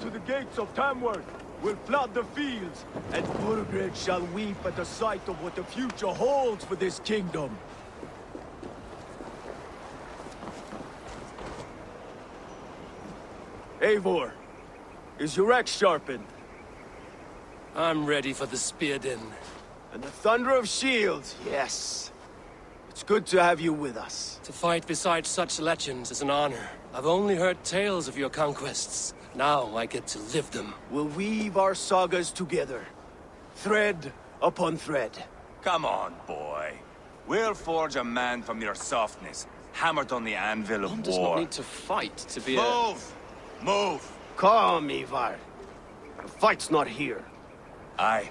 to the gates of Tamworth will flood the fields, and Burgred shall weep at the sight of what the future holds for this kingdom. Eivor, is your axe sharpened? I'm ready for the spear din. And the thunder of shields, yes. It's good to have you with us. To fight beside such legends is an honor. I've only heard tales of your conquests. Now I get to live them. We'll weave our sagas together, thread upon thread. Come on, boy. We'll forge a man from your softness, hammered on the anvil of One war. does not need to fight to be Move! Move! Calm, Ivar. The fight's not here. Aye.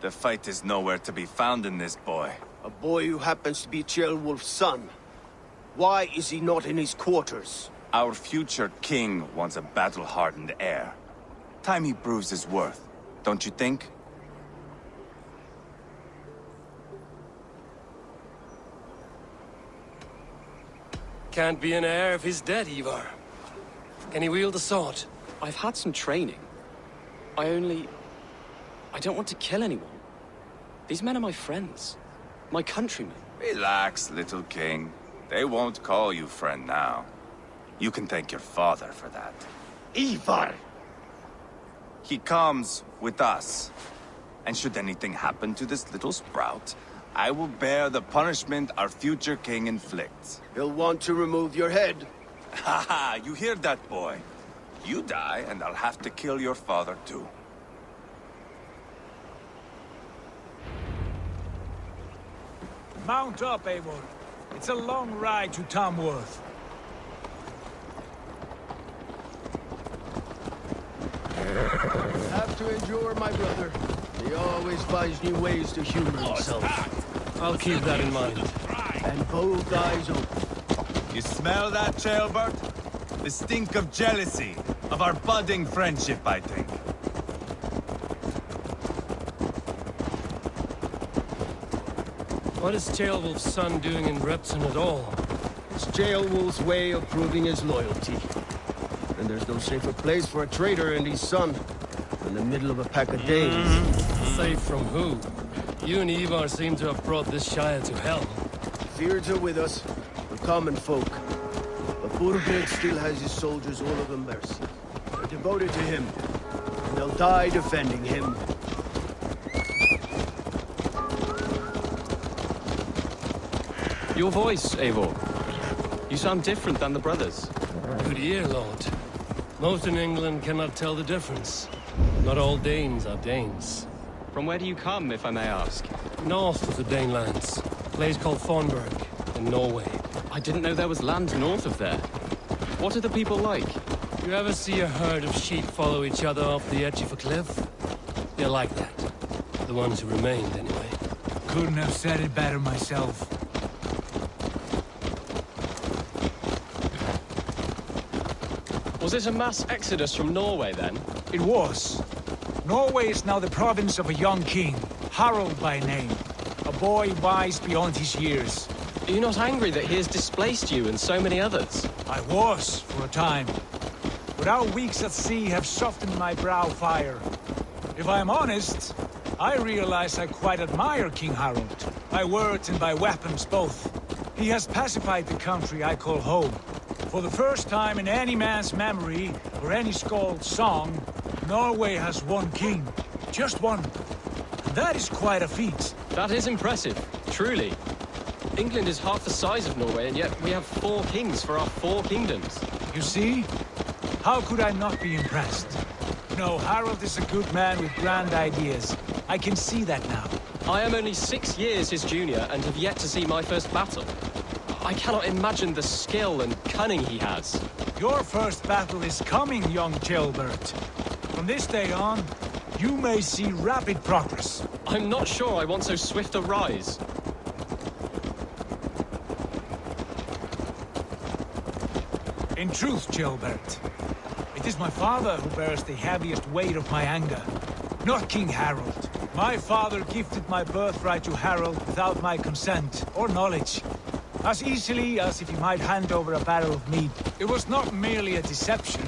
The fight is nowhere to be found in this boy. A boy who happens to be Ceolwulf's son. Why is he not in his quarters? Our future king wants a battle-hardened heir. Time he proves his worth, don't you think? Can't be an heir if he's dead, Ivar. Can he wield a sword? I've had some training. I don't want to kill anyone. These men are my friends. My countrymen. Relax, little king. They won't call you friend now. You can thank your father for that. Ivar! He comes with us. And should anything happen to this little sprout, I will bear the punishment our future king inflicts. He'll want to remove your head. Haha, you hear that, boy? You die, and I'll have to kill your father, too. Mount up, Eivor. It's a long ride to Tamworth. Have to endure, my brother. He always finds new ways to humor himself. I'll keep that in mind. And both eyes open. You smell that, Ceolbert? The stink of jealousy, of our budding friendship, I think. What is Ceolwulf's son doing in Repton at all? It's Ceolwulf's way of proving his loyalty. And there's no safer place for a traitor and his son than the middle of a pack of Danes. Safe from who? You and Ivar seem to have brought this Shire to hell. Fears are with us, the common folk. But Burgred still has his soldiers all over mercy. They're devoted to him, and they'll die defending him. Your voice, Eivor. You sound different than the brothers. Good ear, Lord. Most in England cannot tell the difference. Not all Danes are Danes. From where do you come, if I may ask? North of the Danelands. A place called Thornburg, in Norway. I didn't know there was land north of there. What are the people like? You ever see a herd of sheep follow each other off the edge of a cliff? They're like that. The ones who remained, anyway. Couldn't have said it better myself. Was it a mass exodus from Norway, then? It was. Norway is now the province of a young king, Harald by name. A boy wise beyond his years. Are you not angry that he has displaced you and so many others? I was, for a time. But our weeks at sea have softened my brow fire. If I'm honest, I realize I quite admire King Harald. By words and by weapons both. He has pacified the country I call home. For the first time in any man's memory, or any skald's song, Norway has one king. Just one. And that is quite a feat. That is impressive, truly. England is half the size of Norway, and yet we have 4 kings for our 4 kingdoms. You see? How could I not be impressed? No, Harald is a good man with grand ideas. I can see that now. I am only 6 years his junior and have yet to see my first battle. I cannot imagine the skill and cunning he has. Your first battle is coming, young Ceolbert. From this day on, you may see rapid progress. I'm not sure I want so swift a rise. In truth, Ceolbert, it is my father who bears the heaviest weight of my anger, not King Harald. My father gifted my birthright to Harald without my consent or knowledge. As easily as if he might hand over a barrel of mead. It was not merely a deception.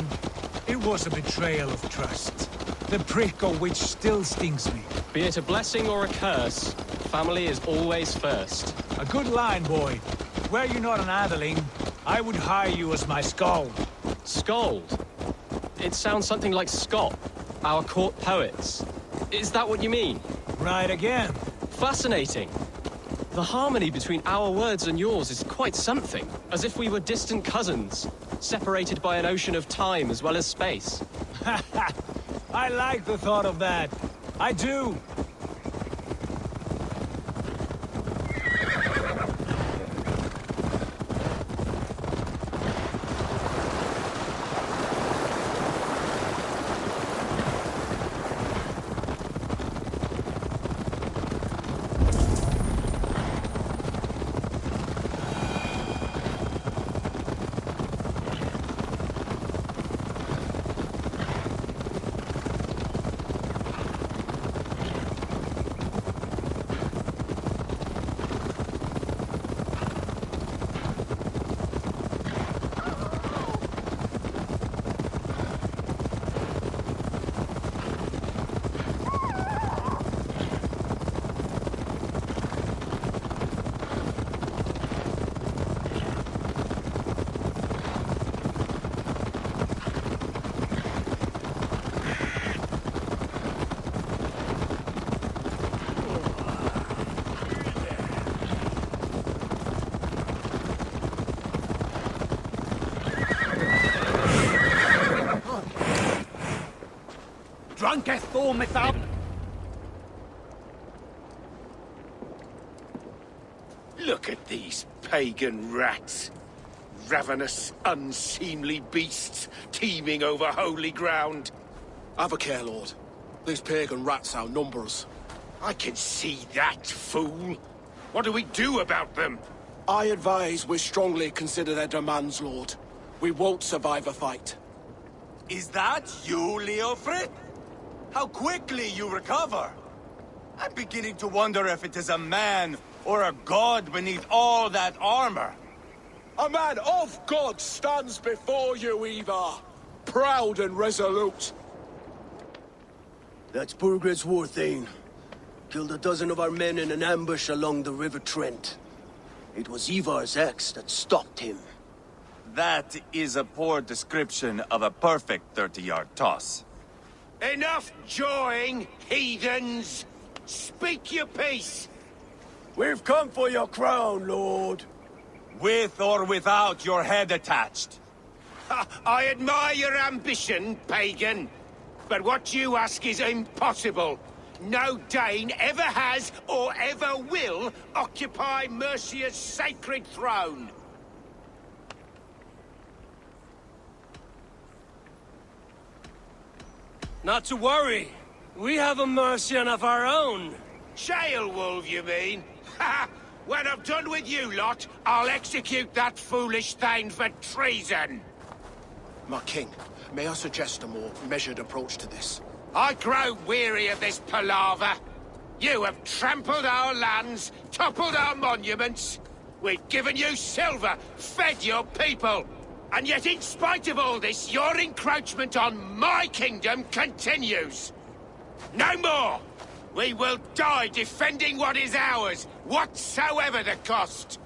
It was a betrayal of trust. The prick of which still stings me. Be it a blessing or a curse, family is always first. A good line, boy. Were you not an atheling, I would hire you as my skald. Scold? It sounds something like Scott, our court poets. Is that what you mean? Right again. Fascinating. The harmony between our words and yours is quite something. As if we were distant cousins, separated by an ocean of time as well as space. I like the thought of that. I do. Drunketh all mythal. Look at these pagan rats. Ravenous, unseemly beasts teeming over holy ground. Have a care, Lord. These pagan rats outnumber us. I can see that, fool. What do we do about them? I advise we strongly consider their demands, Lord. We won't survive a fight. Is that you, Leofrid? How quickly you recover! I'm beginning to wonder if it is a man or a god beneath all that armor. A man of God stands before you, Ivar. Proud and resolute. That's Burgred's war thane. Killed a dozen of our men in an ambush along the River Trent. It was Ivar's axe that stopped him. That is a poor description of a perfect 30-yard toss. Enough jawing, heathens! Speak your peace! We've come for your crown, Lord. With or without your head attached. I admire your ambition, pagan. But what you ask is impossible. No Dane ever has or ever will occupy Mercia's sacred throne. Not to worry. We have a Mercian of our own. Jailwolf, you mean? Ha! When I'm done with you lot, I'll execute that foolish thing for treason. My king, may I suggest a more measured approach to this? I grow weary of this palaver. You have trampled our lands, toppled our monuments. We've given you silver, fed your people. And yet, in spite of all this, your encroachment on my kingdom continues. No more! We will die defending what is ours, whatsoever the cost.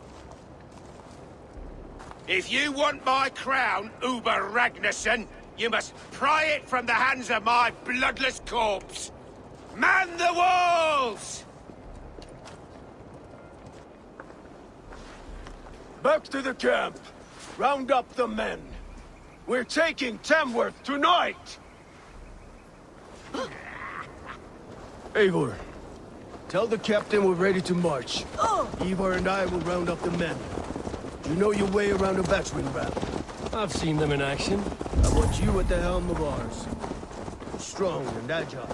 If you want my crown, Uber Ragnarsson, you must pry it from the hands of my bloodless corpse. Man the walls! Back to the camp. Round up the men. We're taking Tamworth tonight! Eivor, tell the captain we're ready to march. Ivar and I will round up the men. You know your way around a battering ram. I've seen them in action. I want you at the helm of ours. Strong and agile.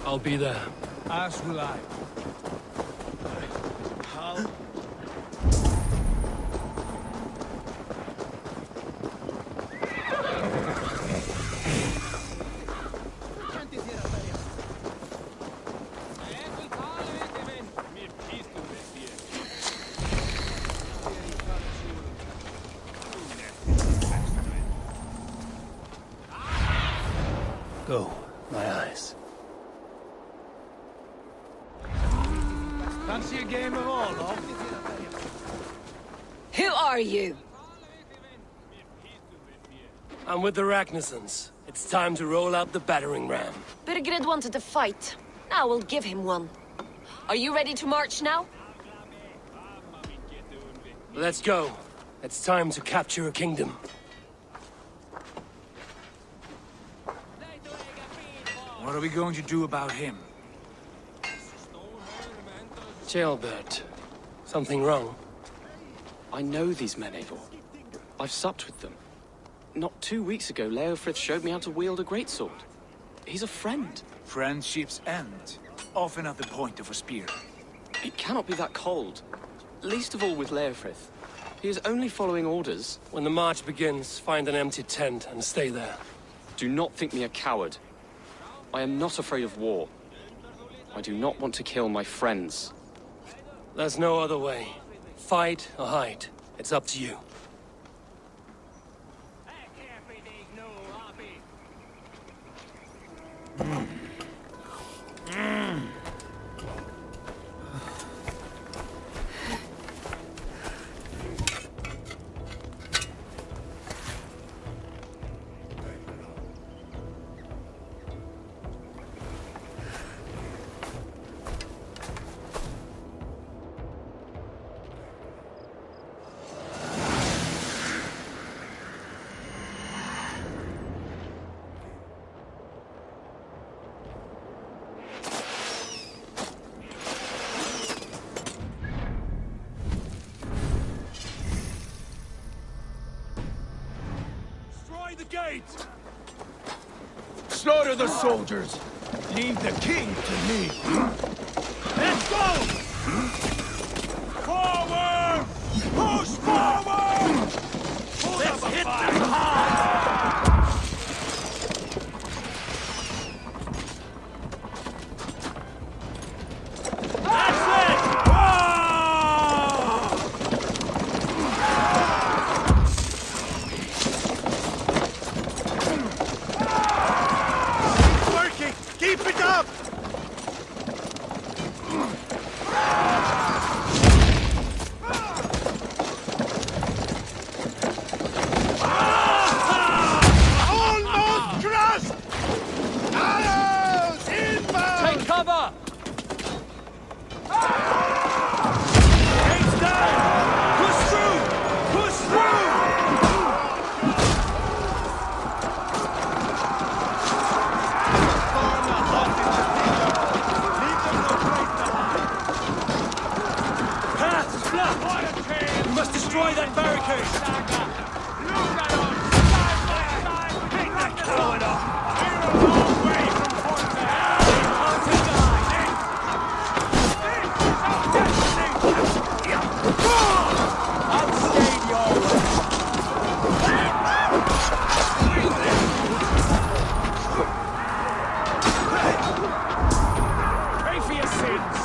I'll be there. As will I. How? Fancy a game of all, love? Who are you? I'm with the Ragnarsons. It's time to roll out the battering ram. Birgrid wanted to fight. Now we'll give him one. Are you ready to march now? Let's go. It's time to capture a kingdom. What are we going to do about him? Jailbird. Something wrong? I know these men, Eivor. I've supped with them. Not 2 weeks ago, Leofrith showed me how to wield a greatsword. He's a friend. Friendships end, often at the point of a spear. It cannot be that cold. Least of all with Leofrith. He is only following orders. When the march begins, find an empty tent and stay there. Do not think me a coward. I am not afraid of war. I do not want to kill my friends. There's no other way. Fight or hide. It's up to you. The gate! Slaughter the soldiers! Leave the king to me! Let's go! Forward! Push forward! Let's hit them hard! That's it! Keep it up! Almost crushed! Arrows inbound! Take cover! Gates down! Push through! Push through! We must destroy that barricade! Take that coward off! Pay for your sins!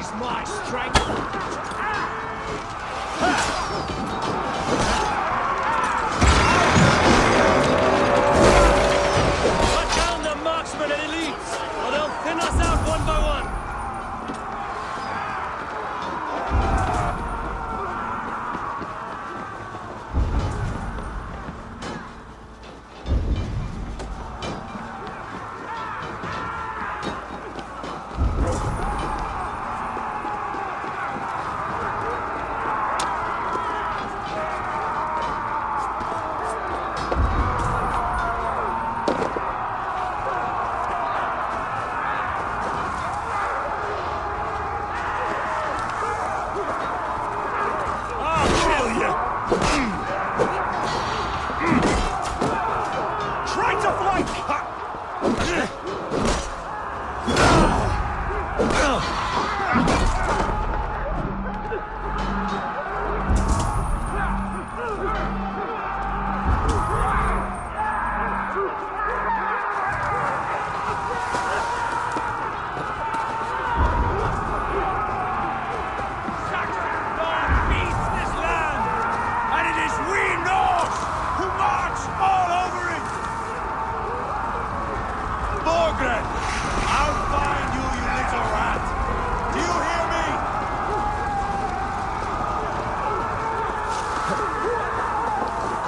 test my strength. Cut down the marksmen and elites, or they'll thin us out one by one.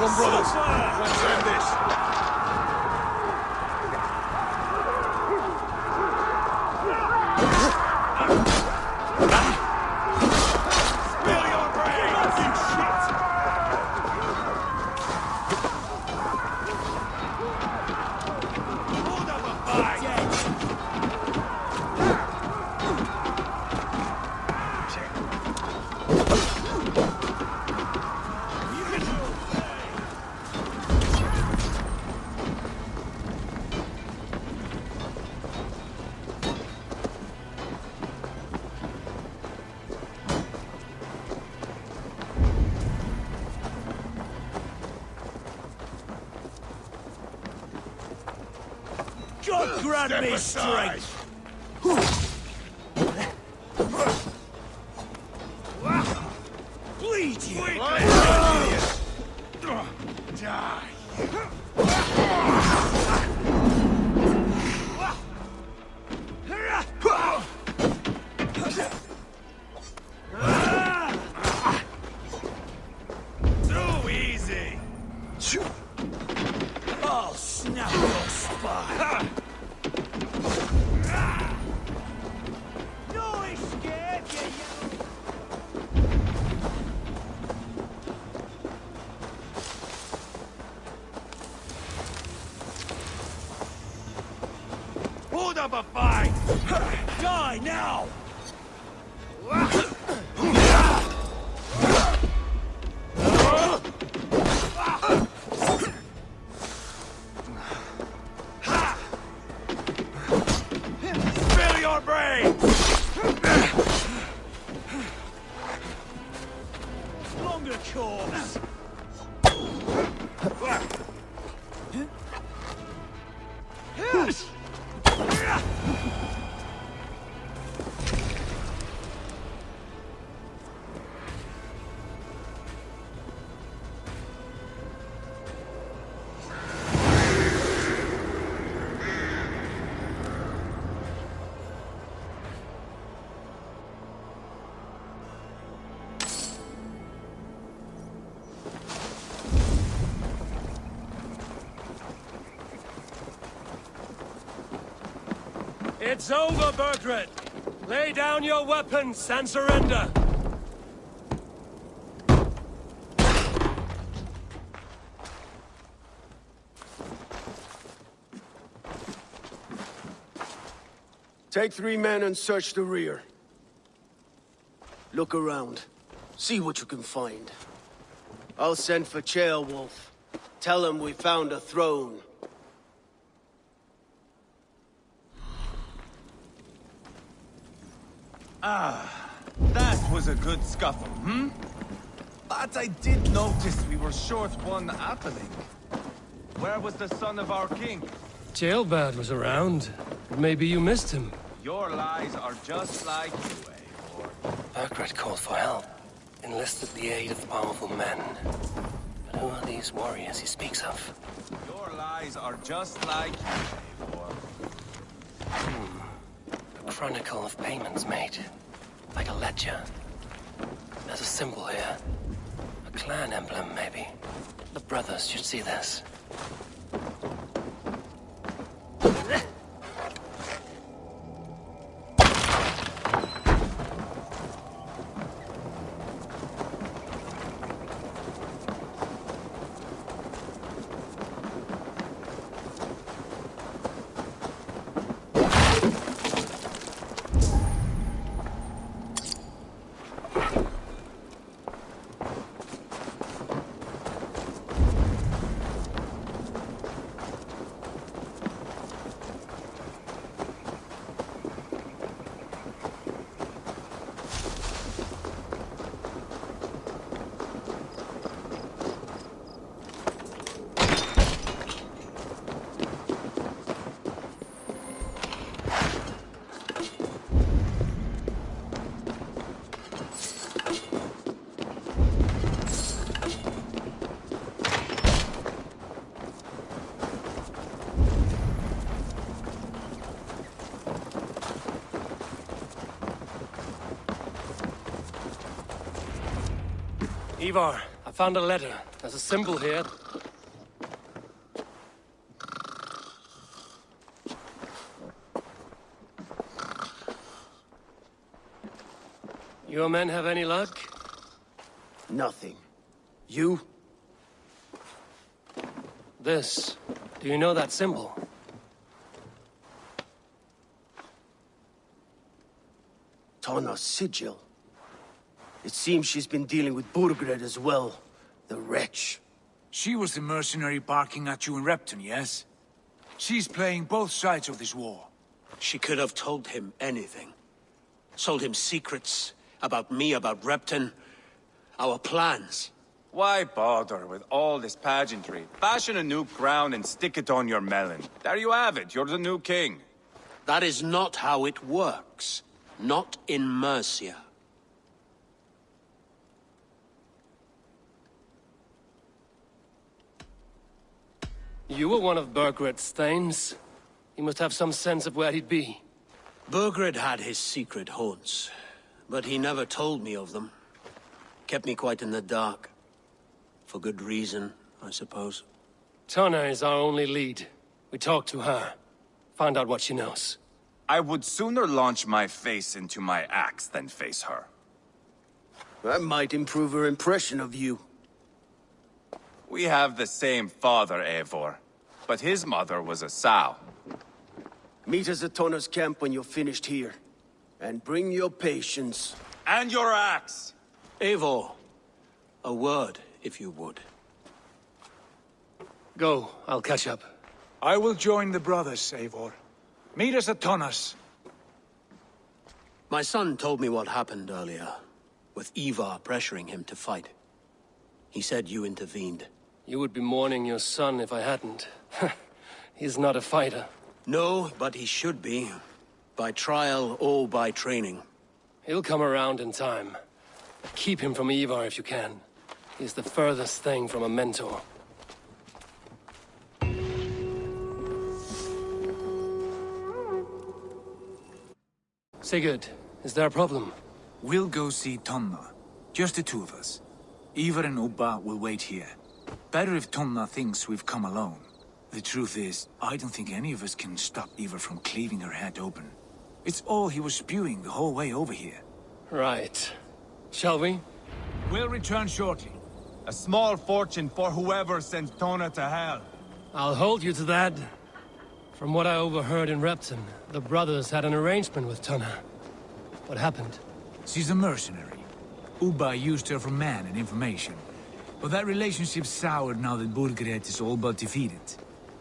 Come, brothers. Let's end this. Spill your brains, you shit! Hold up a fight! God grant Step me aside. strength. Bleed you. Die. Too easy. I'll snap your spine. No escape, you Hold up a fight! Die now! Spill your brains! Longer course. It's over, Bertrand. Lay down your weapons and surrender. Take 3 men and search the rear. Look around. See what you can find. I'll send for Ceolwulf. Tell him we found a throne. That was a good scuffle, hmm? But I did notice we were short one appling. Where was the son of our king? Ceolbad was around. Maybe you missed him. Your lies are just like you, eh? Burgred called for help, enlisted the aid of powerful men. But who are these warriors he speaks of? Your lies are just like you, Eivor. A chronicle of payments made, like a ledger. There's a symbol here. A clan emblem, maybe. The brothers should see this. Ivar, I found a letter. There's a symbol here. Your men have any luck? Nothing. You? This. Do you know that symbol? Tana's sigil. It seems she's been dealing with Burgred as well. The wretch. She was the mercenary barking at you in Repton, yes? She's playing both sides of this war. She could have told him anything. Sold him secrets about me, about Repton, our plans. Why bother with all this pageantry? Fashion a new crown and stick it on your melon. There you have it, you're the new king. That is not how it works. Not in Mercia. You were one of Burgred's thanes. He must have some sense of where he'd be. Burgred had his secret haunts, but he never told me of them. Kept me quite in the dark. For good reason, I suppose. Tana is our only lead. We talk to her. Find out what she knows. I would sooner launch my face into my axe than face her. That might improve her impression of you. We have the same father, Eivor, but his mother was a sow. Meet us at Tana's camp when you're finished here. And bring your patience. And your axe! Eivor, a word, if you would. Go, I'll catch up. I will join the brothers, Eivor. Meet us at Tana's. My son told me what happened earlier, with Ivar pressuring him to fight. He said you intervened. You would be mourning your son if I hadn't. He's not a fighter. No, but he should be. By trial or by training. He'll come around in time. Keep him from Ivar if you can. He's the furthest thing from a mentor. Sigurd, is there a problem? We'll go see Tonna. Just the two of us. Ivar and Ubba will wait here. Better if Tonna thinks we've come alone. The truth is, I don't think any of us can stop Ivar from cleaving her head open. It's all he was spewing the whole way over here. Right. Shall we? We'll return shortly. A small fortune for whoever sends Tona to hell. I'll hold you to that. From what I overheard in Repton, the brothers had an arrangement with Tana. What happened? She's a mercenary. Ubba used her for man and information. But that relationship soured now that Burgred is all but defeated.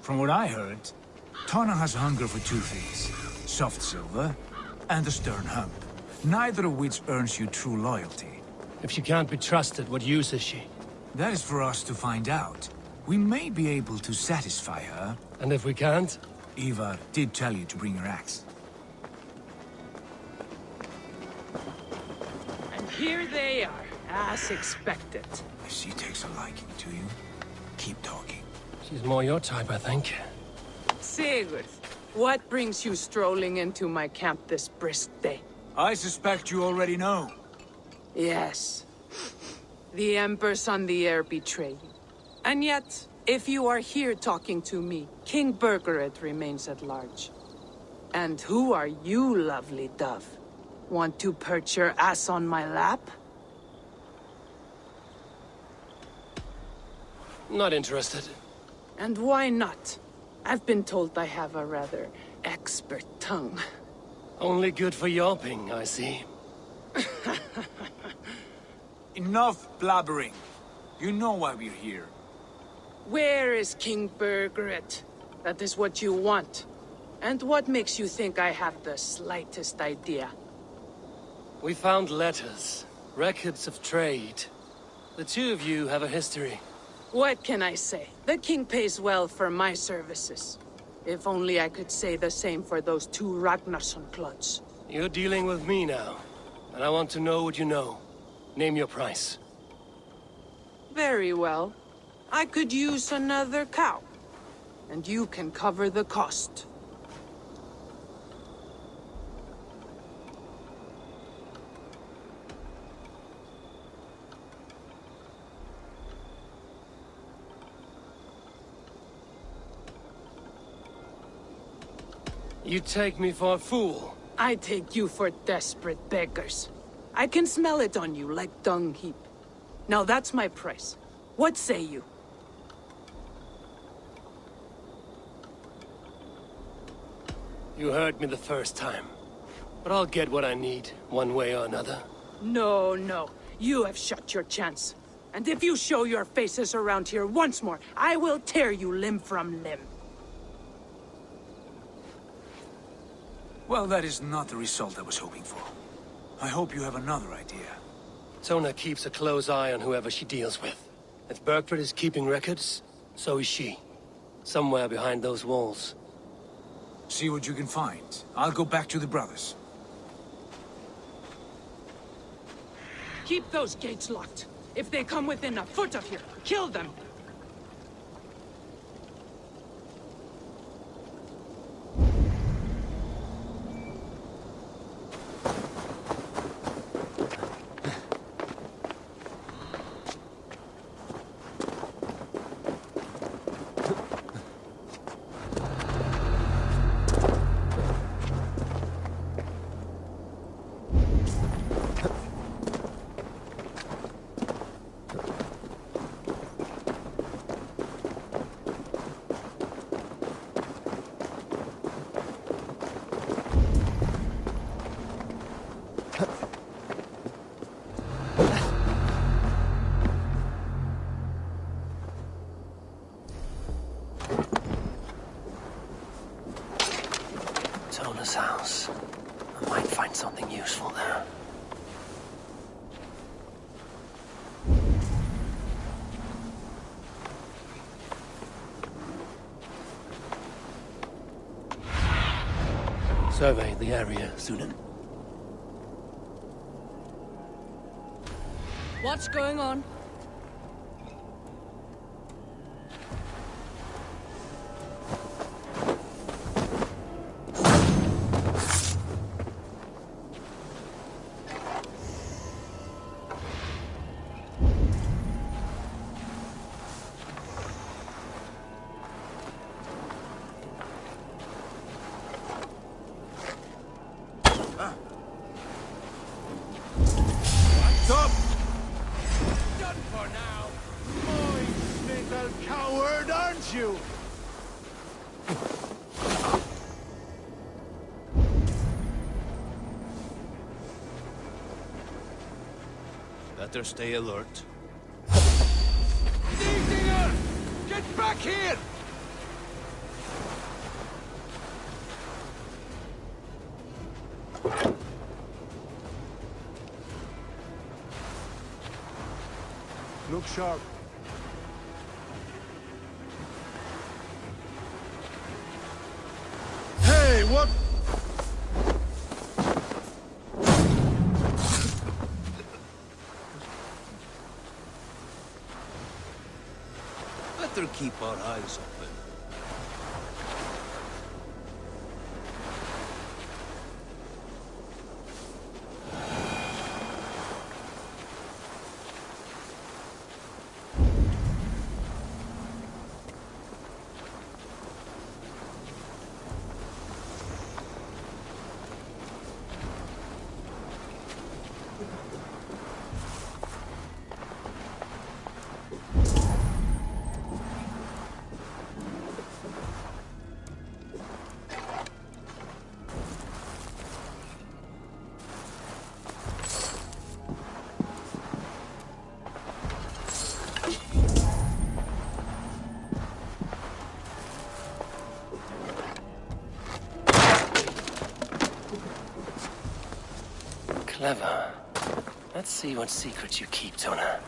From what I heard, Tana has hunger for two things. Soft silver and a stern hump. Neither of which earns you true loyalty. If she can't be trusted, what use is she? That is for us to find out. We may be able to satisfy her. And if we can't? Ivar did tell you to bring your axe. Here they are, as expected. If she takes a liking to you, keep talking. She's more your type, I think. Sigurd, what brings you strolling into my camp this brisk day? I suspect you already know. Yes. The Emperor's on the air betrayed you. And yet, if you are here talking to me, King Bergeret remains at large. And who are you, lovely dove? Want to perch your ass on my lap? Not interested. And why not? I've been told I have a rather expert tongue. Only good for yelping, I see. Enough blabbering. You know why we're here. Where is King Bergeret? That is what you want. And what makes you think I have the slightest idea? We found letters, records of trade. The two of you have a history. What can I say? The king pays well for my services. If only I could say the same for those two Ragnarsson clods. You're dealing with me now, and I want to know what you know. Name your price. Very well. I could use another cow. And you can cover the cost. You take me for a fool. I take you for desperate beggars. I can smell it on you like dung heap. Now that's my price. What say you? You heard me the first time. But I'll get what I need, one way or another. No, no. You have shot your chance. And if you show your faces around here once more, I will tear you limb from limb. Well, that is not the result I was hoping for. I hope you have another idea. Tona keeps a close eye on whoever she deals with. If Bergford is keeping records, so is she. Somewhere behind those walls. See what you can find. I'll go back to the brothers. Keep those gates locked. If they come within a foot of here, kill them. Tona's house. I might find something useful there. Survey the area, Sunan. What's going on? Stop! Done for now. Boy, little coward, aren't you? Better stay alert. Dinger! Get back here! Look sharp. Hey, what? better keep our eyes open. Clever. Let's see what secrets you keep, Tona.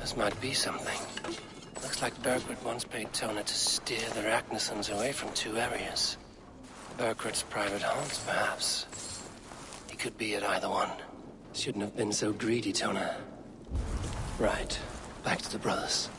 This might be something. Looks like Bergred once paid Tona to steer the Ragnarsons away from 2 areas. Bergred's private haunts, perhaps. He could be at either one. Shouldn't have been so greedy, Tona. Right. Back to the brothers.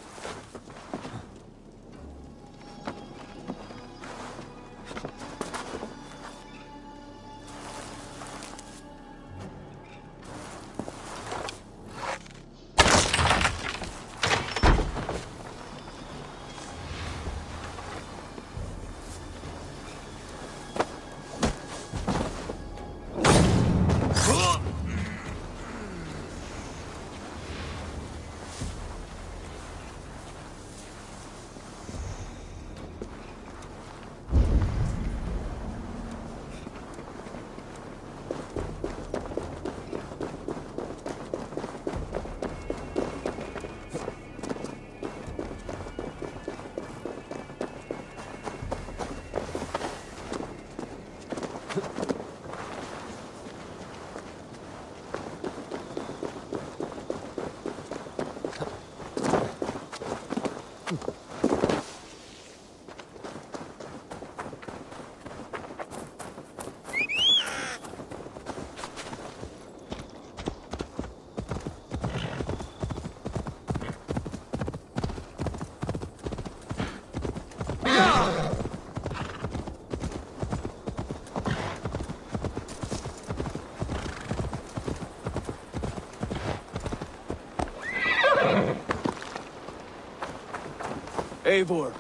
Eivor,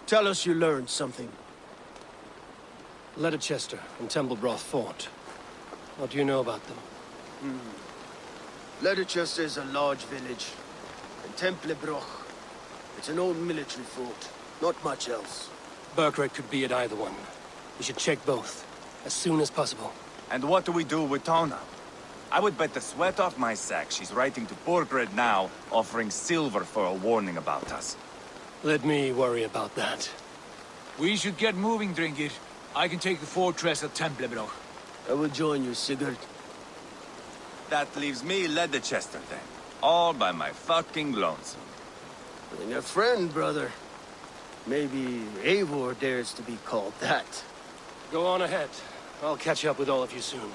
tell us you learned something. Leicester and Templebroth fought. What do you know about them? Leicester is a large village, and Templebroch, it's an old military fort. Not much else. Bergred could be at either one. We should check both, as soon as possible. And what do we do with Tona? I would bet the sweat off my sack she's writing to Bergred now, offering silver for a warning about us. Let me worry about that. We should get moving, Dringir. I can take the fortress at Templebroch. I will join you, Sigurd. That leaves me Leicester then. All by my fucking lonesome. Bring a friend, brother. Maybe Eivor dares to be called that. Go on ahead. I'll catch up with all of you soon.